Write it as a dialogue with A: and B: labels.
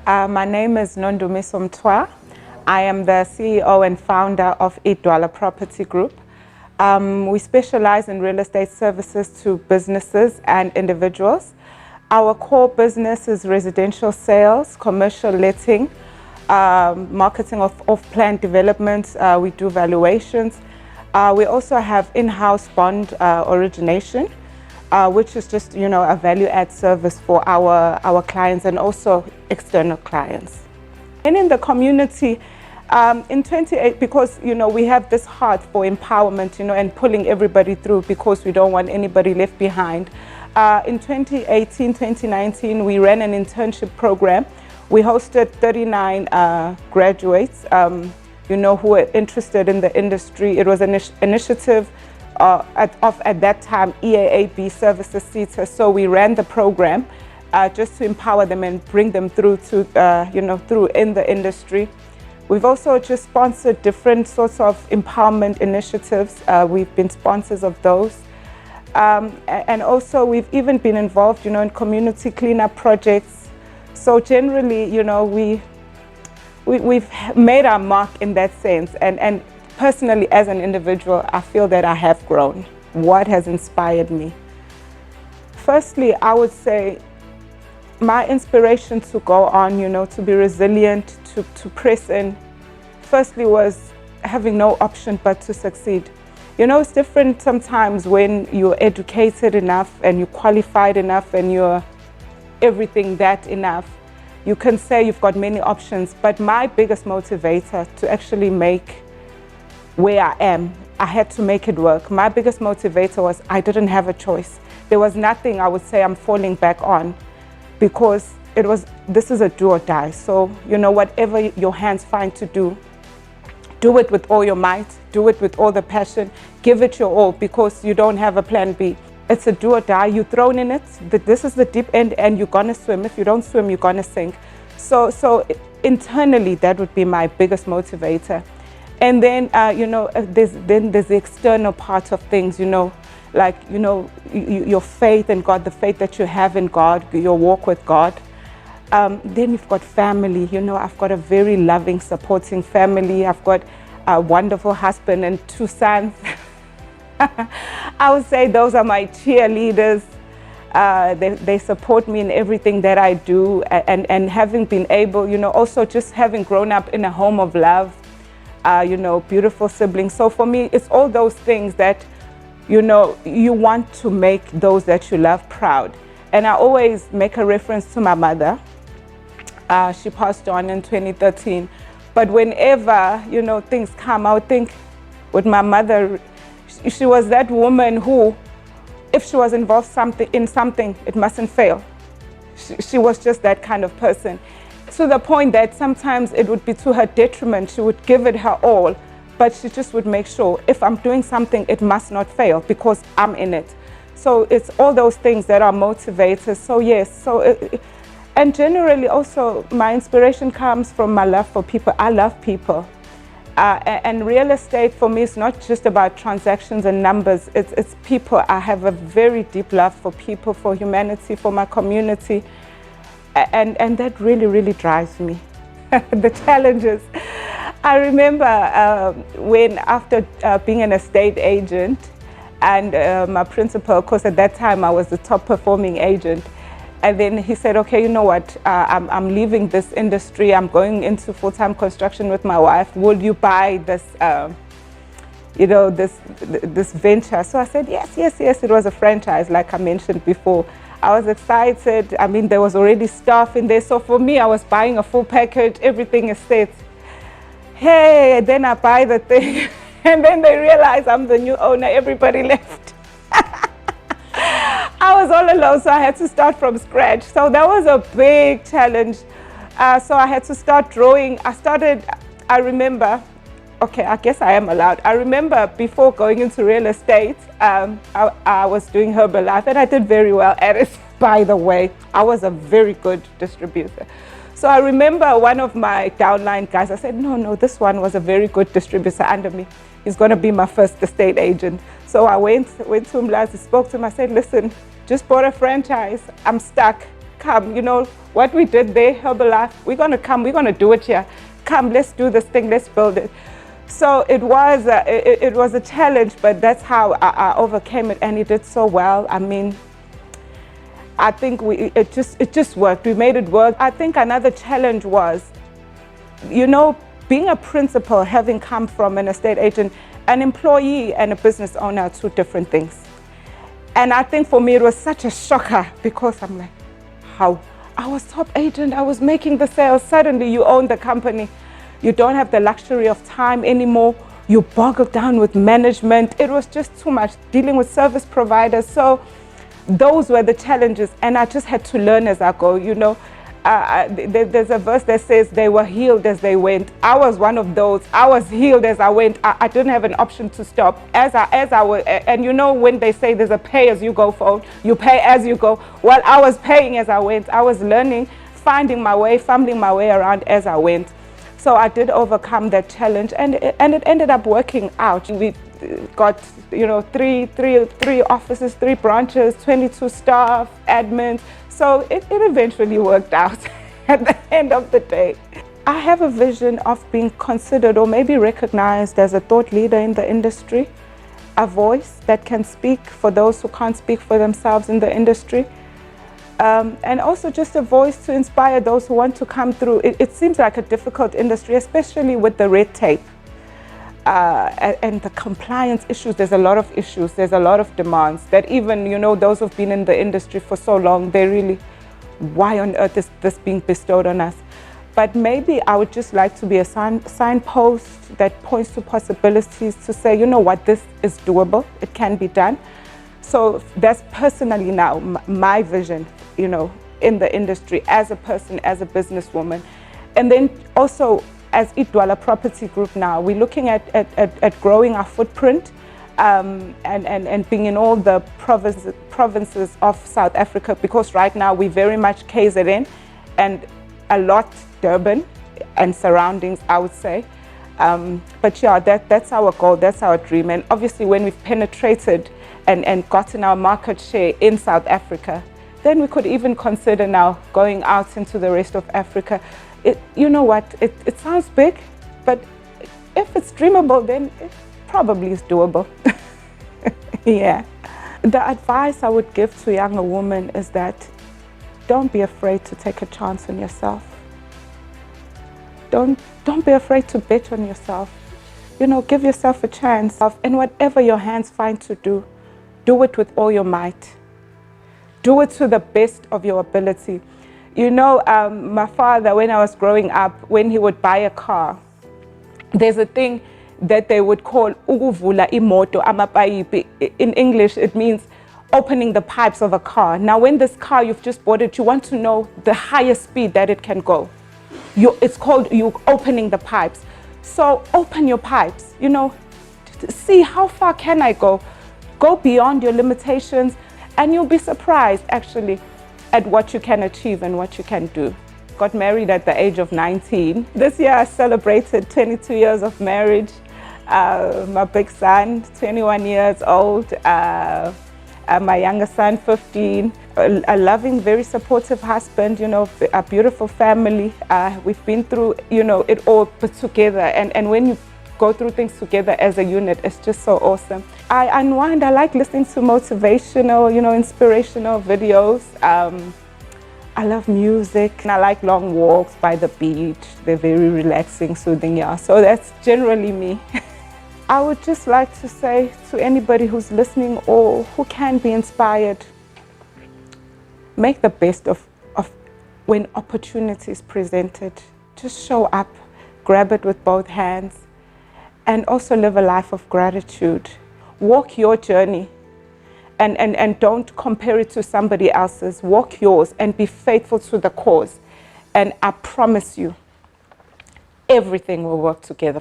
A: My name is Nondumiso Mthwa. I am the CEO and founder of Idwala Property Group. We specialize in real estate services to businesses and individuals. Our core business is residential sales, commercial letting, marketing of off-plan developments. We do valuations. We also have in-house bond origination, which is just, a value-add service for our clients and also external clients. And in the community, in 28, because, we have this heart for empowerment, and pulling everybody through because we don't want anybody left behind. In 2018, 2019, we ran an internship program. We hosted 39 graduates, who were interested in the industry. It was an initiative of, at that time, EAAB Services CETA. So we ran the program just to empower them and bring them through to, through in the industry. We've also just sponsored different sorts of empowerment initiatives. We've been sponsors of those. And also we've even been involved, in community cleanup projects. So generally, we've made our mark in that sense. And personally, as an individual, I feel that I have grown. What has inspired me? Firstly, I would say my inspiration to go on, to be resilient, to press in, firstly was having no option but to succeed. It's different sometimes when you're educated enough and you're qualified enough and you're everything that enough. You can say you've got many options, but my biggest motivator to actually make where I am, I had to make it work. My biggest motivator was I didn't have a choice. There was nothing I would say I'm falling back on, because this is a do or die. So, whatever your hands find to do it with all your might, do it with all the passion, give it your all, because you don't have a plan B. It's a do or die. You're thrown in it. This is the deep end and you're gonna swim. If you don't swim, you're gonna sink. So internally, that would be my biggest motivator. And then, there's the external part of things, like, your faith in God, the faith that you have in God, your walk with God. Then you've got family. I've got a very loving, supporting family. I've got a wonderful husband and 2 sons. I would say those are my cheerleaders. They support me in everything that I do. And having been able, also just having grown up in a home of love, beautiful siblings. So for me, it's all those things that, you want to make those that you love proud. And I always make a reference to my mother. She passed on in 2013. But whenever, things come, I would think with my mother, she was that woman who, if she was involved in something, it mustn't fail. She was just that kind of person. To the point that sometimes it would be to her detriment. She would give it her all, but she just would make sure if I'm doing something, it must not fail because I'm in it. So it's all those things that are motivators. So yes, and generally also my inspiration comes from my love for people. I love people. And real estate for me is not just about transactions and numbers. It's people. I have a very deep love for people, for humanity, for my community. And that really, really drives me. The challenges. I remember when after being an estate agent, and my principal, of course, at that time I was the top performing agent. And then he said, okay, you know what, I'm leaving this industry. I'm going into full-time construction with my wife. Will you buy this, this venture? So I said, yes. It was a franchise, like I mentioned before. I was excited. I mean, there was already staff in there. So for me, I was buying a full package. Everything is set. Hey, then I buy the thing. And then they realize I'm the new owner. Everybody left. I was all alone, so I had to start from scratch. So that was a big challenge. So I had to start drawing. I remember, okay, I guess I am allowed. I remember before going into real estate, I was doing Herbalife and I did very well at it, by the way. I was a very good distributor. So I remember one of my downline guys, I said, no, this one was a very good distributor under me. He's going to be my first estate agent. So I went to him last, spoke to him. I said, listen, just bought a franchise. I'm stuck. come, you know, what we did there, Herbalife, we're going to come, we're going to do it here. Come, let's do this thing, let's build it. So it was a challenge, but that's how I overcame it, and it did so well. I mean, I think it just worked. We made it work. I think another challenge was, you know, being a principal, having come from an estate agent, an employee and a business owner are two different things. And I think for me it was such a shocker, because I'm like, how? I was top agent, I was making the sales, suddenly you own the company. You don't have the luxury of time anymore. You boggled down with management. It was just too much, dealing with service providers. So those were the challenges, and I just had to learn as I go, you know. There's a verse that says they were healed as they went. I was one of those. I was healed as I went. I didn't have an option to stop. As I was, and you know when they say there's a pay-as-you-go phone, you pay as you go. Well, I was paying as I went. I was learning, finding my way, fumbling my way around as I went. So I did overcome that challenge, and it ended up working out. We got, you know, three offices, 3 branches, 22 staff, admins. So it eventually worked out at the end of the day. I have a vision of being considered or maybe recognized as a thought leader in the industry, a voice that can speak for those who can't speak for themselves in the industry, and also just a voice to inspire those who want to come through. It seems like a difficult industry, especially with the red tape and the compliance issues. There's a lot of issues, there's a lot of demands that even, you know, those who've been in the industry for so long, they really, why on earth is this being bestowed on us? But maybe I would just like to be a signpost that points to possibilities, to say, you know what, this is doable, it can be done. So that's personally now my vision, you know, in the industry as a person, as a businesswoman. And then also as Idwala Property Group now, we're looking at growing our footprint and being in all the provinces of South Africa, because right now we're very much KZN and a lot Durban and surroundings, I would say. But yeah, that's our goal, that's our dream. And obviously when we've penetrated and gotten our market share in South Africa, then we could even consider now going out into the rest of Africa. You know what, it sounds big, but if it's dreamable, then it probably is doable. Yeah. The advice I would give to younger women is that don't be afraid to take a chance on yourself. Don't be afraid to bet on yourself. You know, give yourself a chance. And whatever your hands find to do it with all your might. Do it to the best of your ability. You know, my father, when I was growing up, when he would buy a car, there's a thing that they would call ukuvula imoto amapayipi. In English, it means opening the pipes of a car. Now, when this car, you've just bought it, you want to know the highest speed that it can go. It's called you opening the pipes. So open your pipes, you know, see how far can I go? Go beyond your limitations, and you'll be surprised actually at what you can achieve and what you can do. Got married at the age of 19. This year I celebrated 22 years of marriage. My big son, 21 years old. My younger son, 15. A loving, very supportive husband, you know, a beautiful family. We've been through, you know, it all put together. And when you go through things together as a unit, it's just so awesome. I unwind, I like listening to motivational, you know, inspirational videos. I love music, and I like long walks by the beach. They're very relaxing, soothing, yeah. So that's generally me. I would just like to say to anybody who's listening or who can be inspired, make the best of when opportunity is presented. Just show up, grab it with both hands, and also live a life of gratitude. Walk your journey and don't compare it to somebody else's. Walk yours and be faithful to the cause. And I promise you, everything will work together.